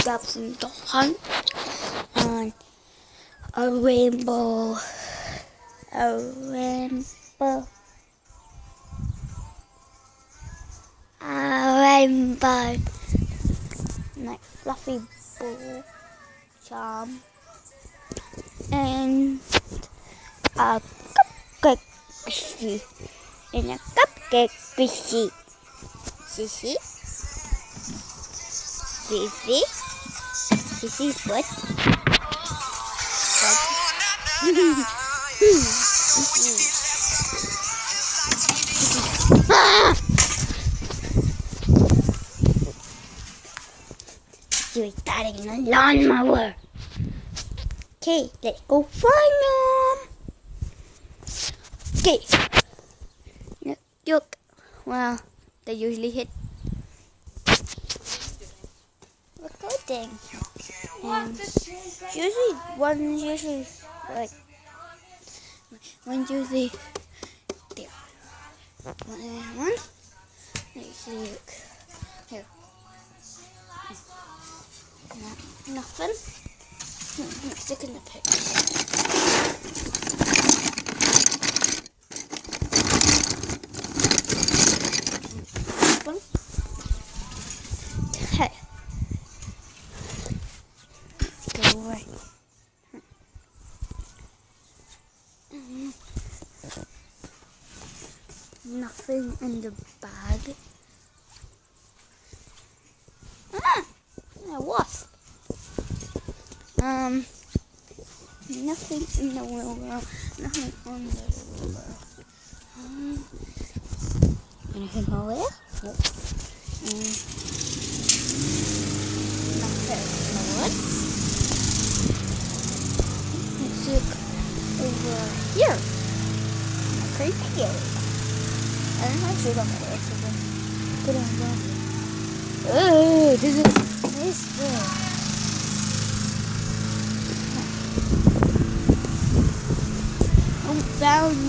out in the hunt on a rainbow, like fluffy ball charm, and a cupcake biscuit, and a cupcake biscuit. Sissy, Sissy, Sissy, what? You're starting a lawnmower. Okay, let's go find them. Okay. Look. Well, they usually hit. Recording. And one's usually there. One. Let's see. Look. Here. Nothing. Stick in the pit. Okay. Go away. Nothing in the bag. A wasp. Nothing in the wheelbarrow. Nothing on the wheelbarrow. Anything over there? Nope. Nothing in the woods. Let's look over here. A creepy area. I don't know how to shoot on the way. Put it on the oh, this is good. Found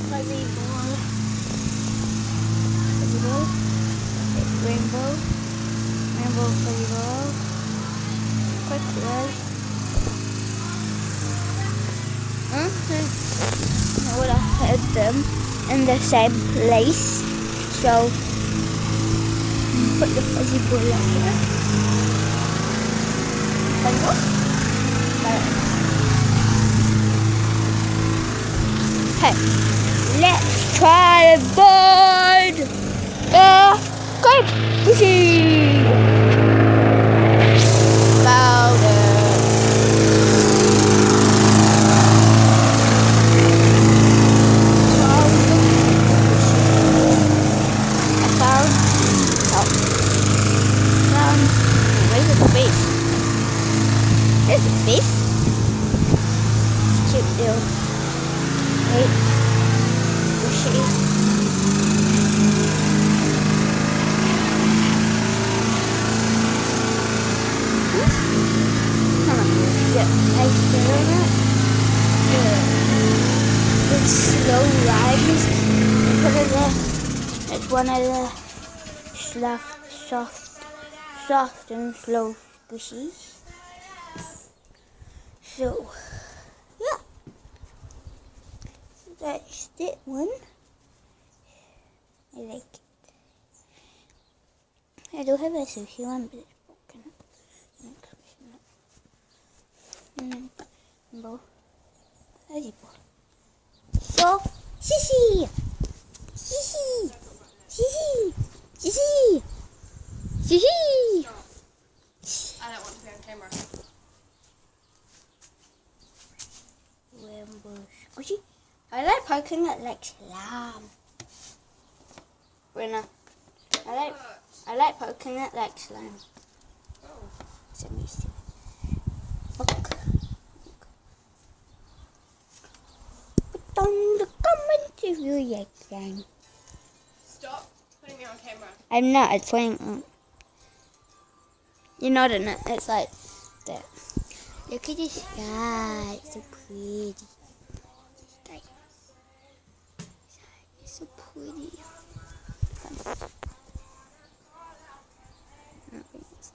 fuzzy ball. Fuzzy ball. Rainbow. Rainbow fuzzy ball. Quite cool. I would have put them in the same place. So put the fuzzy ball up here. Fuzzy ball. Okay, let's try to board the grape machine. Found it. Where's the face? There's the face. Cute little. Wait. Bushy. Yeah, I feel that. The slow riders. It's one of the soft and slow squishies. So, yeah. That's that one. I like it. I do have a sushi one, but it's broken. So, Sissy! Sissy! Sissy! Sissy! Sissy! I don't want to be on camera. Rainbow squishy. I like poking it like slime. Brenna. I like poking it like slime. Oh. So let me see. Look. Put on the comments if you like slime. Stop putting me on camera. I'm not. It's playing on. You're not in it. It's like that. Look at the sky. It's so pretty. It's so pretty.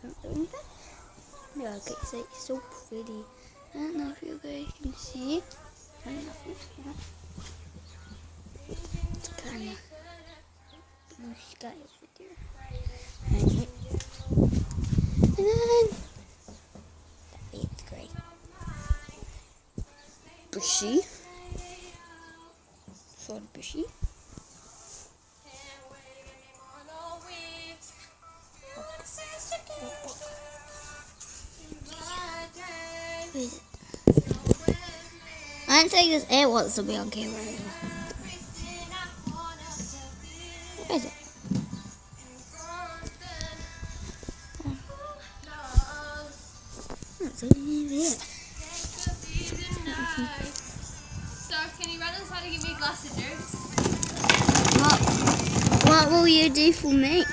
can't do anything. Yeah, okay, so it's so pretty. I don't know if you guys can see. I don't know if you can. It's kind of blue sky over there. And then that it's great. Bushy. Sort of bushy. Where is it? I didn't think this air wants to be on camera. Where is it? It's over here. So, can you run inside and give me a glass of juice? What will you do for me?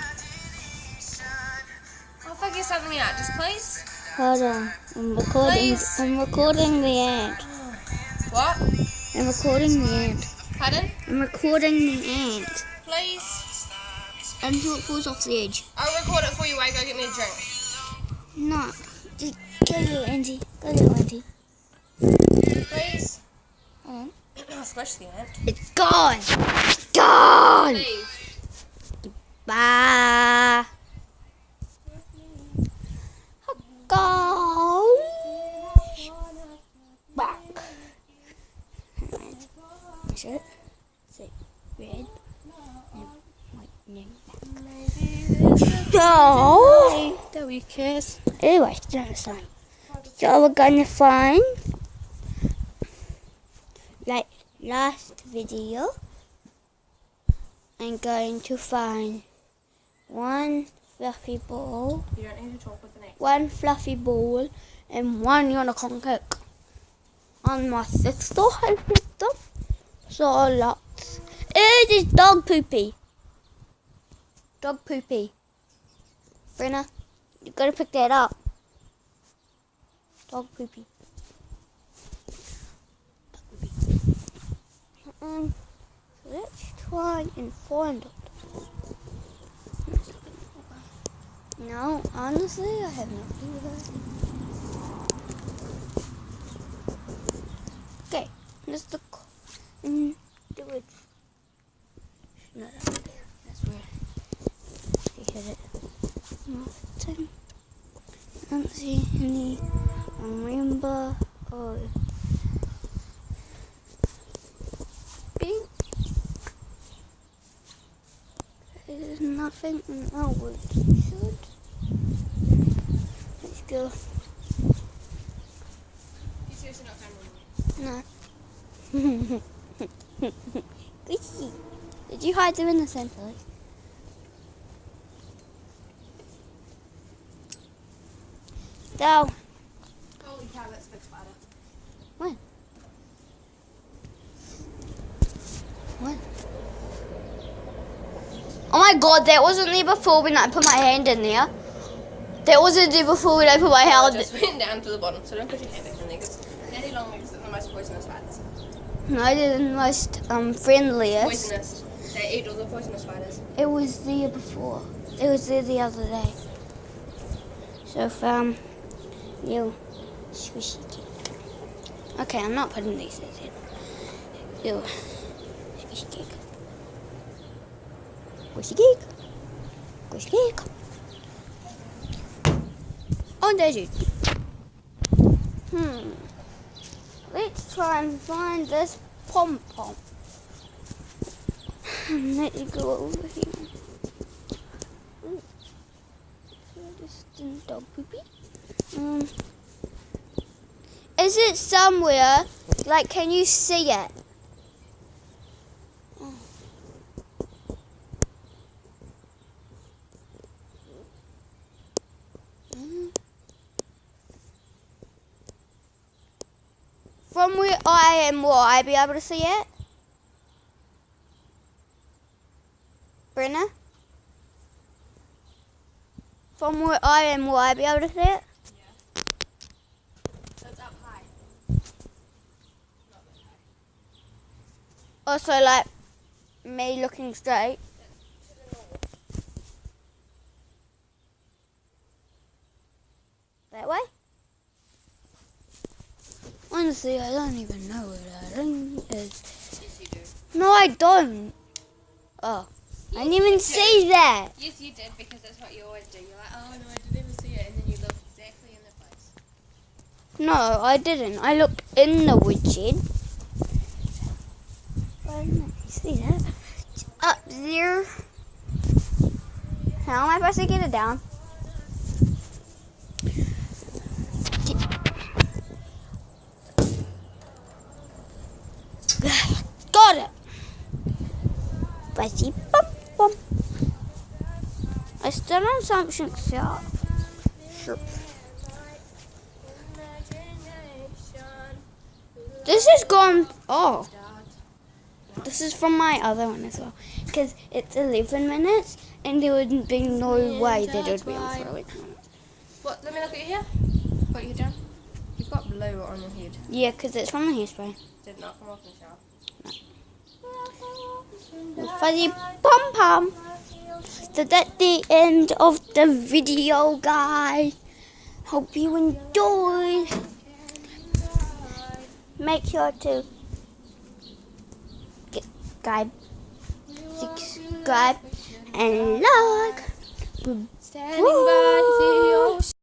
I'll figure something out, just please. Hold on. I'm recording. Please. I'm recording the end. What? I'm recording the end. Pardon? I'm recording the end. Please. Until it falls off the edge. I'll record it for you while you go get me a drink. No. Just go little Auntie. Go little Auntie. Please. Hold on. I'll smash the ant. It's gone. It's gone. Please. Bye. Go back. Is it? Is it red? And white and back. No. There we kiss. Anyway, that's fine. So we're gonna find, like last video, I'm going to find one fluffy ball, You don't need to talk with the next. one fluffy ball, and one unicorn cake. On my sister has picked up so lots. It is dog poopy. Dog poopy. Brenna, you gotta pick that up. Dog poopy. Let's try and find it. No, honestly, I have no clue. Okay, let's look and do it. Not over there. That's where he hit it. Nothing. I don't see any rainbow or pink. There's nothing in our woods. Let's go. You seriously not coming with me? No. Squishy. Did you hide them in the same place? No. Holy cow, that's a big spider. When? When? Oh my god, that wasn't there before when I put my hand in there. That wasn't there before when I put my I hand just went down to the bottom, so don't put your hand in there because daddy longlegs are the most poisonous spiders. No, they're the most friendliest. Poisonous. They eat all the poisonous spiders. It was there before. It was there the other day. So, you squishy cake. Okay, I'm not putting these in. You squishy cake. Squishy cake. Squishy cake. Oh, there's you. Let's try and find this pom-pom. Let's go over here. Distant dog poopy. Is it somewhere? Like, can you see it? From where I am, will I be able to see it? Brenna? From where I am, will I be able to see it? Yeah. So it's up high. Not that high. Also, like, me looking straight. To the north. Honestly, I don't even know where that ring is. Yes, you do. No, I don't. Oh, I didn't even see that. Yes, you did, because that's what you always do. You're like, oh no, I didn't even see it, and then you look exactly in the place. No, I didn't. I looked in the widget. Why didn't I see that? It's up there. How am I supposed to get it down? Got it. Buzzy bum bum. I still don't something sharp. This is gone. Oh, this is from my other one as well. Because it's 11 minutes and there would be no way that it would be on for 11 minutes. What? Let me look at your hair. Put your head down. You've got blue on your head. Yeah, because it's from the hairspray. Did not come off in the shower. Fuzzy pom pom. So that's the end of the video, guys. Hope you enjoyed. Make sure to subscribe and like. Standing by the ocean.